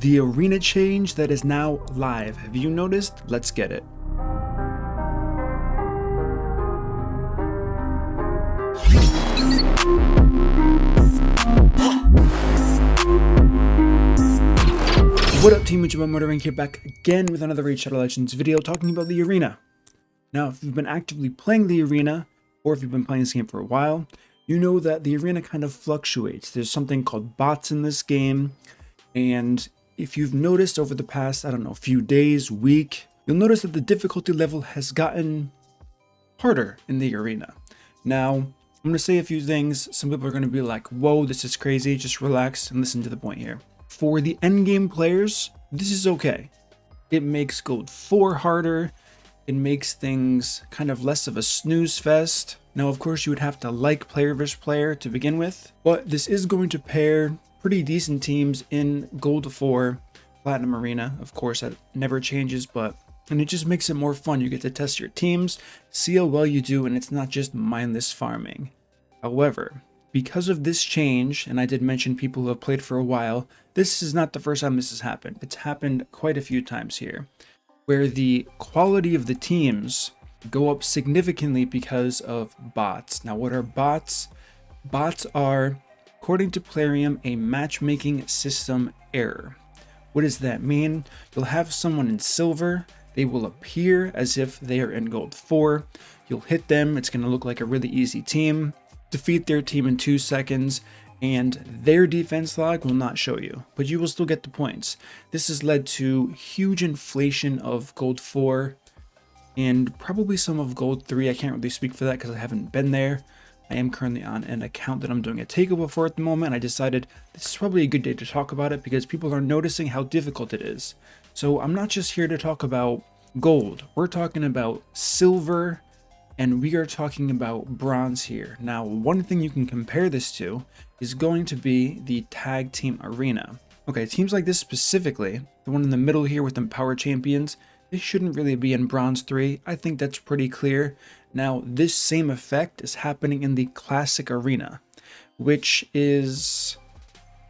The arena change that is now live. Have you noticed? Let's get it. What up, team? It's your boy MurderInc here, back again with another Raid Shadow Legends video talking about the arena. Now, if you've been actively playing the arena, or if you've been playing this game for a while, you know that the arena kind of fluctuates. There's something called bots in this game, and if you've noticed over the past, I don't know, few days, week, you'll notice that the difficulty level has gotten harder in the arena. Now, I'm going to say a few things. Some people are going to be like, whoa, this is crazy. Just relax and listen to the point here. For the endgame players, this is okay. It makes Gold 4 harder. It makes things kind of less of a snooze fest. Now, of course, you would have to like player versus player to begin with, but this is going to pair pretty decent teams in Gold 4 Platinum Arena. Of course, that never changes, and it just makes it more fun. You get to test your teams, see how well you do, and it's not just mindless farming. However, because of this change, and I did mention people who have played for a while, this is not the first time this has happened. It's happened quite a few times here, where the quality of the teams go up significantly because of bots. Now, what are bots? Bots are, according to Plarium, a matchmaking system error. What does that mean? You'll have someone in silver. They will appear as if they are in Gold 4. You'll hit them. It's going to look like a really easy team. Defeat their team in 2 seconds, and their defense log will not show you, but you will still get the points. This has led to huge inflation of Gold 4 and probably some of Gold 3. I can't really speak for that because I haven't been there. I am currently on an account that I'm doing a takeover for at the moment. I decided this is probably a good day to talk about it because people are noticing how difficult it is. So I'm not just here to talk about gold. We're talking about silver, and we are talking about bronze here. Now, one thing you can compare this to is going to be the tag team arena. Okay, teams like this specifically, the one in the middle here with the power champions, they shouldn't really be in bronze 3. I think that's pretty clear. Now, this same effect is happening in the classic arena, which is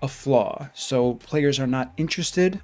a flaw. So players are not interested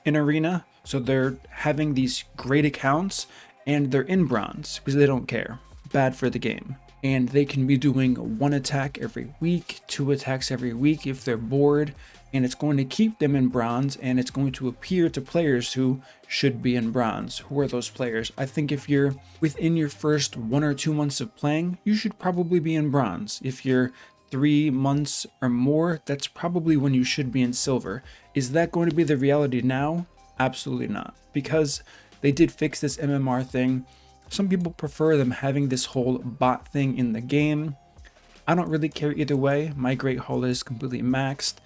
in arena, so they're having these great accounts and they're in bronze because they don't care. Bad for the game. And they can be doing 1 attack every week, 2 attacks every week if they're bored, and it's going to keep them in bronze, and it's going to appear to players who should be in bronze. Who are those players? I think if you're within your first 1 or 2 months of playing, you should probably be in bronze. If you're 3 months or more, that's probably when you should be in silver. Is that going to be the reality now? Absolutely not, because they did fix this MMR thing. Some people prefer them having this whole bot thing in the game. I don't really care either way. My Great Hall is completely maxed,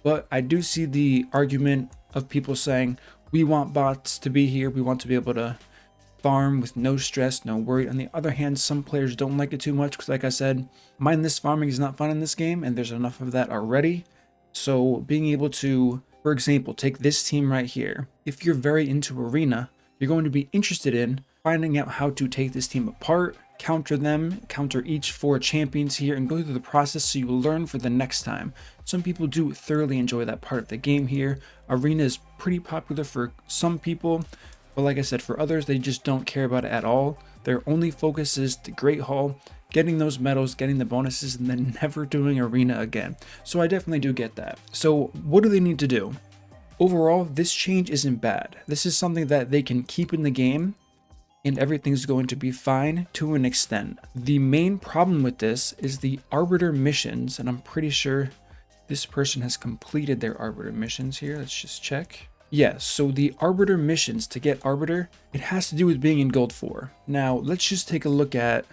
but I do see the argument of people saying, we want bots to be here. We want to be able to farm with no stress, no worry. On the other hand, some players don't like it too much because, like I said, mindless farming is not fun in this game, and there's enough of that already. So being able to, for example, take this team right here. If you're very into arena, you're going to be interested in finding out how to take this team apart, counter them, counter each 4 champions here, and go through the process so you will learn for the next time. Some people do thoroughly enjoy that part of the game here. Arena is pretty popular for some people, but like I said, for others, they just don't care about it at all. Their only focus is the Great Hall, getting those medals, getting the bonuses, and then never doing arena again. So I definitely do get that. So what do they need to do? Overall, this change isn't bad. This is something that they can keep in the game, and everything's going to be fine to an extent. The main problem with this is the Arbiter missions, and I'm pretty sure this person has completed their Arbiter missions here. Let's just check. Yes, so the Arbiter missions, to get Arbiter, it has to do with being in Gold 4. Now, let's just take a look at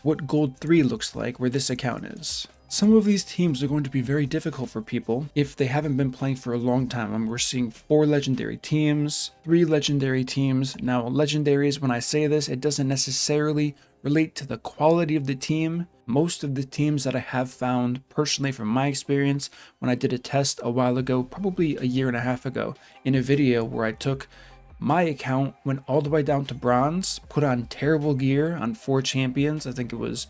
what Gold 3 looks like, where this account is. Some of these teams are going to be very difficult for people if they haven't been playing for a long time. I mean, we're seeing 4 legendary teams, 3 legendary teams. Now, legendaries, when I say this, it doesn't necessarily relate to the quality of the team. Most of the teams that I have found, personally from my experience, when I did a test a while ago, probably a year and a half ago, in a video where I took my account, went all the way down to bronze, put on terrible gear on 4 champions. I think it was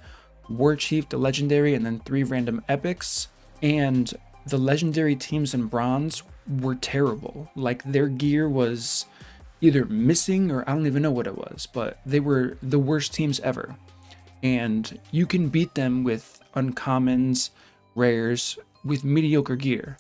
War Chief, the legendary, and then 3 random epics. And the legendary teams in bronze were terrible. Like their gear was either missing or I don't even know what it was, but they were the worst teams ever. And you can beat them with uncommons, rares, with mediocre gear.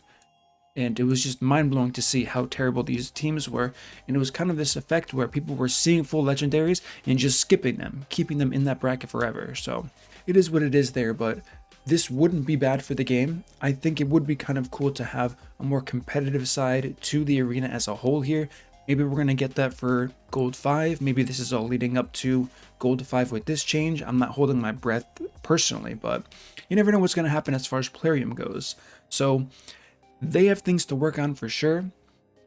And it was just mind-blowing to see how terrible these teams were. And it was kind of this effect where people were seeing full legendaries and just skipping them, keeping them in that bracket forever. So it is what it is there, but this wouldn't be bad for the game. I think it would be kind of cool to have a more competitive side to the arena as a whole here. Maybe we're going to get that for Gold 5. Maybe this is all leading up to Gold 5 with this change. I'm not holding my breath personally, but you never know what's going to happen as far as Plarium goes. So they have things to work on for sure,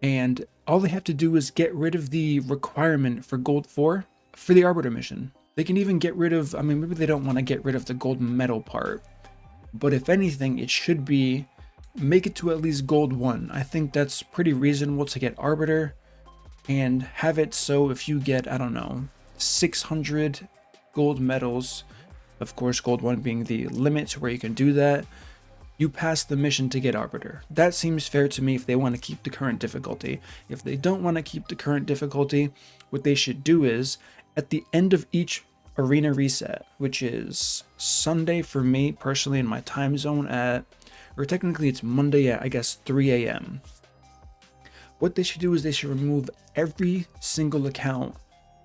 and all they have to do is get rid of the requirement for Gold 4 for the Arbiter mission. They can even get rid of, I mean, maybe they don't want to get rid of the gold medal part, but if anything, it should be make it to at least Gold 1. I think that's pretty reasonable to get Arbiter, and have it so if you get, I don't know, 600 gold medals, of course Gold 1 being the limit to where you can do that, you pass the mission to get Arbiter. That seems fair to me if they want to keep the current difficulty. If they don't want to keep the current difficulty, what they should do is, at the end of each arena reset, which is Sunday for me personally in my time zone at, or technically it's Monday at, I guess, 3 a.m. What they should do is they should remove every single account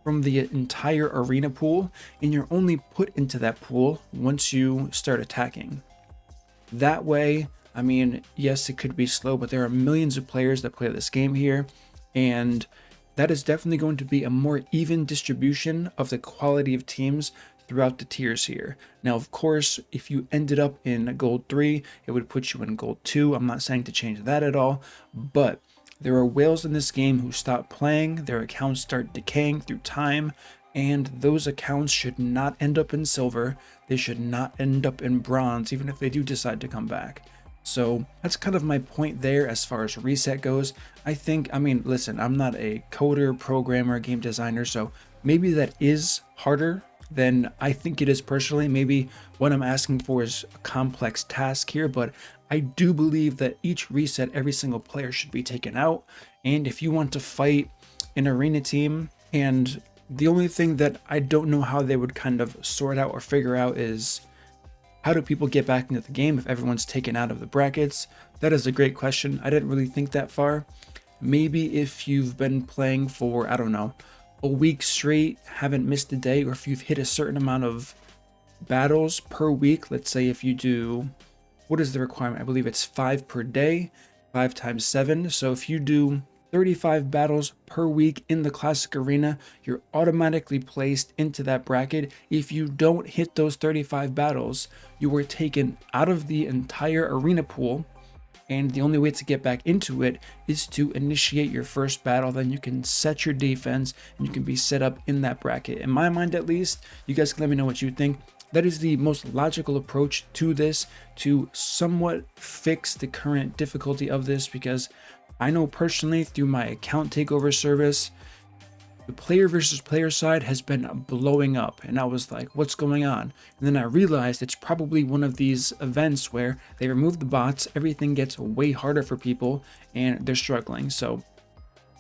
from the entire arena pool, and you're only put into that pool once you start attacking. That way, I mean, yes, it could be slow, but there are millions of players that play this game here, and that is definitely going to be a more even distribution of the quality of teams throughout the tiers here. Now, of course, if you ended up in Gold 3, it would put you in Gold 2. I'm not saying to change that at all, but there are whales in this game who stop playing, their accounts start decaying through time, and those accounts should not end up in silver. They should not end up in bronze, even if they do decide to come back. So that's kind of my point there as far as reset goes. I mean, listen, I'm not a coder, programmer, game designer, so maybe that is harder than I think it is personally. Maybe what I'm asking for is a complex task here, but I do believe that each reset, every single player should be taken out. And if you want to fight an arena team, and the only thing that I don't know how they would kind of sort out or figure out is, how do people get back into the game if everyone's taken out of the brackets? That is a great question. I didn't really think that far. Maybe if you've been playing for, I don't know, a week straight, haven't missed a day, or if you've hit a certain amount of battles per week, let's say if you do, what is the requirement? I believe it's 5 per day, 5 times 7. So if you do 35 battles per week in the classic arena, you're automatically placed into that bracket. If you don't hit those 35 battles, you were taken out of the entire arena pool, and the only way to get back into it is to initiate your first battle. Then you can set your defense and you can be set up in that bracket. In my mind, at least, you guys can let me know what you think. That is the most logical approach to this, to somewhat fix the current difficulty of this, because I know personally through my account takeover service, the player versus player side has been blowing up, and I was like, what's going on? And then I realized it's probably one of these events where they remove the bots, everything gets way harder for people, and they're struggling. So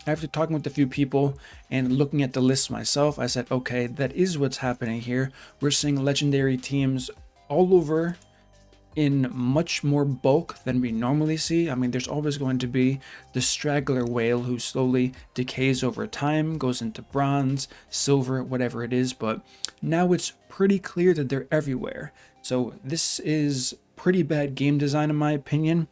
after talking with a few people and looking at the list myself, I said, okay, that is what's happening here. We're seeing legendary teams all over in much more bulk than we normally see. I mean, there's always going to be the straggler whale who slowly decays over time, goes into bronze, silver, whatever it is, but now it's pretty clear that they're everywhere. So this is pretty bad game design in my opinion,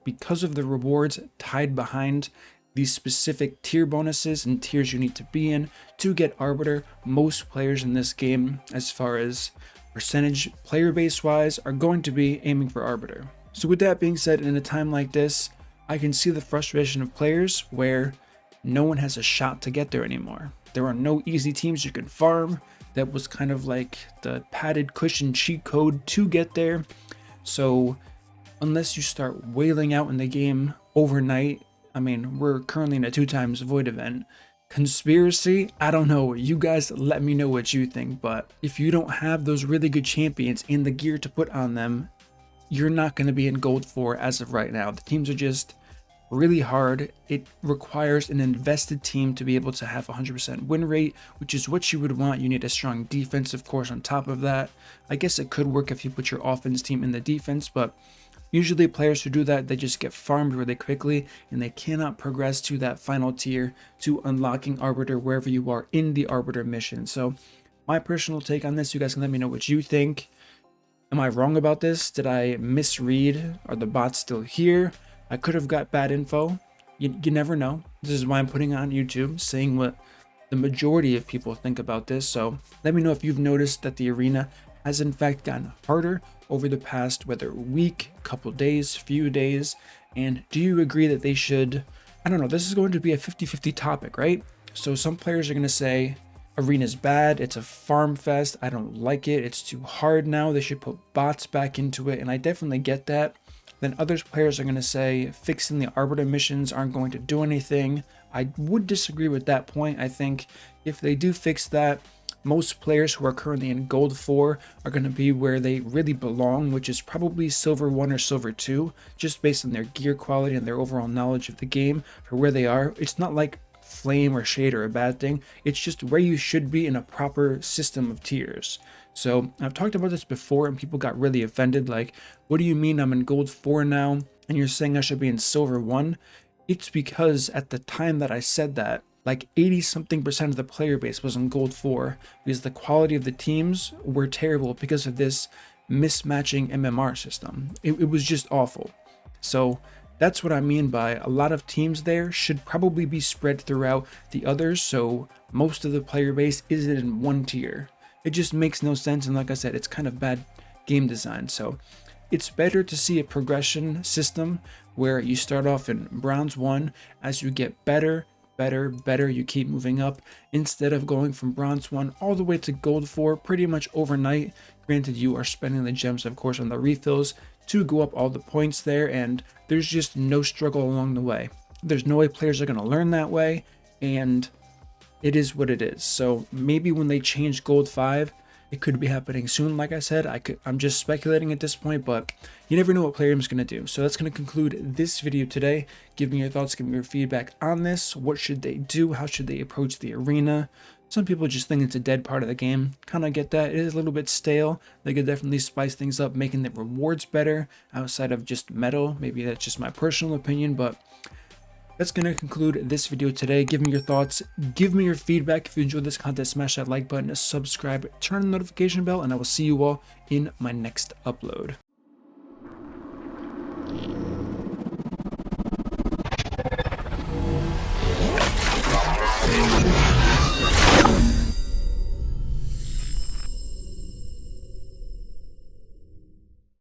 because of the rewards tied behind these specific tier bonuses and tiers you need to be in to get Arbiter. Most players in this game, as far as percentage player base wise, are going to be aiming for Arbiter. So with that being said, in a time like this, I can see the frustration of players where no one has a shot to get there anymore. There are no easy teams you can farm. That was kind of like the padded cushion cheat code to get there. So unless you start wailing out in the game overnight, I mean, we're currently in a 2x void event. Conspiracy, I don't know. You guys let me know what you think, but if you don't have those really good champions and the gear to put on them, you're not going to be in Gold 4 as of right now. The teams are just really hard. It requires an invested team to be able to have 100% win rate, which is what you would want. You need a strong defense, of course, on top of that. I guess it could work if you put your offense team in the defense, but usually players who do that, they just get farmed really quickly and they cannot progress to that final tier to unlocking Arbiter wherever you are in the Arbiter mission. So my personal take on this, you guys can let me know what you think. Am I wrong about this? Did I misread? Are the bots still here? I could have got bad info. You never know. This is why I'm putting it on YouTube, saying what the majority of people think about this. So let me know if you've noticed that the arena has in fact gotten harder over the past, whether week, couple days, few days. And do you agree that they should, I don't know, this is going to be a 50-50 topic, right? So some players are going to say, arena's bad, it's a farm fest, I don't like it, it's too hard now, they should put bots back into it, and I definitely get that. Then other players are going to say fixing the Arbiter missions aren't going to do anything. I would disagree with that point. I think if they do fix that, most players who are currently in Gold 4 are going to be where they really belong, which is probably Silver 1 or Silver 2, just based on their gear quality and their overall knowledge of the game for where they are. It's not like Flame or Shade are a bad thing. It's just where you should be in a proper system of tiers. So I've talked about this before and people got really offended, like, what do you mean I'm in Gold 4 now and you're saying I should be in Silver 1? It's because at the time that I said that, like 80-something% of the player base was in Gold 4 because the quality of the teams were terrible because of this mismatching MMR system. It was just awful. So that's what I mean by a lot of teams there should probably be spread throughout the others, so most of the player base isn't in one tier. It just makes no sense, and like I said, it's kind of bad game design. So it's better to see a progression system where you start off in Bronze 1, as you get better, you keep moving up, instead of going from Bronze 1 all the way to Gold 4 pretty much overnight. Granted, you are spending the gems, of course, on the refills to go up all the points there, and there's just no struggle along the way. There's no way players are going to learn that way, and it is what it is. So maybe when they change Gold 5, it could be happening soon. Like I said, I'm just speculating at this point, but you never know what Plarium is going to do. So that's going to conclude this video today. Give me your thoughts, give me your feedback on this. What should they do? How should they approach the arena? Some people just think it's a dead part of the game. Kind of get that. It is a little bit stale. They could definitely spice things up, making the rewards better outside of just metal. Maybe that's just my personal opinion, but that's going to conclude this video today. Give me your thoughts. Give me your feedback. If you enjoyed this content, smash that like button, subscribe, turn on the notification bell, and I will see you all in my next upload.